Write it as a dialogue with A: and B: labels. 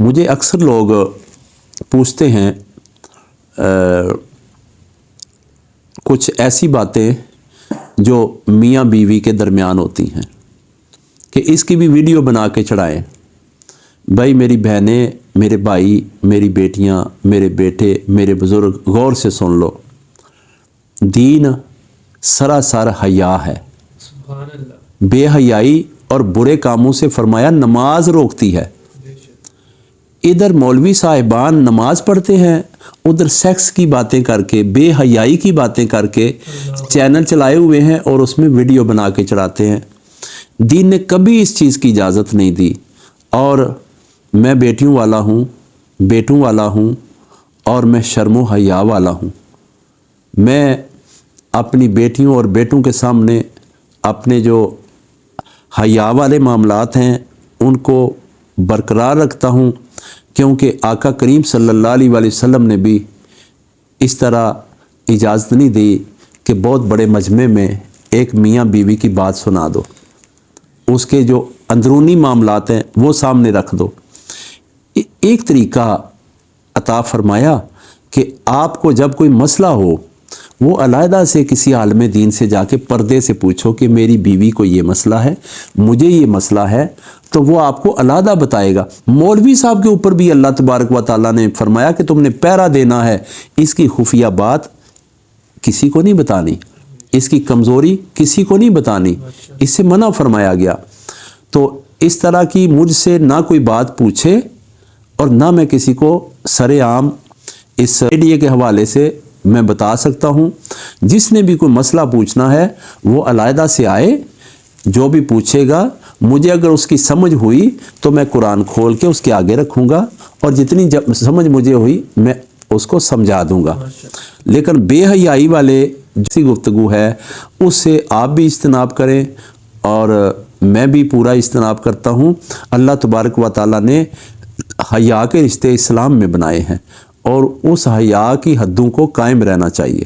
A: مجھے اکثر لوگ پوچھتے ہیں کچھ ایسی باتیں جو میاں بیوی کے درمیان ہوتی ہیں کہ اس کی بھی ویڈیو بنا کے چڑھائیں۔ بھائی میری بہنیں، میرے بھائی، میری بیٹیاں، میرے بیٹے، میرے بزرگ، غور سے سن لو، دین سراسر حیا ہے۔
B: سبحان اللہ۔
A: بے حیائی اور برے کاموں سے فرمایا نماز روکتی ہے۔ ادھر مولوی صاحبان نماز پڑھتے ہیں، ادھر سیکس کی باتیں کر کے، بے حیائی کی باتیں کر کے چینل چلائے ہوئے ہیں اور اس میں ویڈیو بنا کے چڑھاتے ہیں۔ دین نے کبھی اس چیز کی اجازت نہیں دی، اور میں بیٹیوں والا ہوں، بیٹوں والا ہوں، اور میں شرم و حیا والا ہوں۔ میں اپنی بیٹیوں اور بیٹوں کے سامنے اپنے جو حیا والے معاملات ہیں ان کو برقرار رکھتا ہوں، کیونکہ آقا کریم صلی اللہ علیہ وآلہ وسلم نے بھی اس طرح اجازت نہیں دی کہ بہت بڑے مجمع میں ایک میاں بیوی کی بات سنا دو، اس کے جو اندرونی معاملات ہیں وہ سامنے رکھ دو۔ ایک طریقہ عطا فرمایا کہ آپ کو جب کوئی مسئلہ ہو وہ علیحدہ سے کسی عالم دین سے جا کے پردے سے پوچھو کہ میری بیوی کو یہ مسئلہ ہے، مجھے یہ مسئلہ ہے، تو وہ آپ کو علیحدہ بتائے گا۔ مولوی صاحب کے اوپر بھی اللہ تبارک و تعالیٰ نے فرمایا کہ تم نے پہرا دینا ہے، اس کی خفیہ بات کسی کو نہیں بتانی، اس کی کمزوری کسی کو نہیں بتانی، اس سے منع فرمایا گیا۔ تو اس طرح کی مجھ سے نہ کوئی بات پوچھے اور نہ میں کسی کو سر عام اس میڈیا کے حوالے سے میں بتا سکتا ہوں۔ جس نے بھی کوئی مسئلہ پوچھنا ہے وہ علیحدہ سے آئے، جو بھی پوچھے گا مجھے اگر اس کی سمجھ ہوئی تو میں قرآن کھول کے اس کے آگے رکھوں گا، اور جتنی سمجھ مجھے ہوئی میں اس کو سمجھا دوں گا۔ لیکن بے حیائی والے جیسی گفتگو ہے اس سے آپ بھی اجتناب کریں، اور میں بھی پورا اجتناب کرتا ہوں۔ اللہ تبارک و تعالیٰ نے حیا کے رشتے اسلام میں بنائے ہیں، اور اس حیا کی حدوں کو قائم رہنا چاہیے۔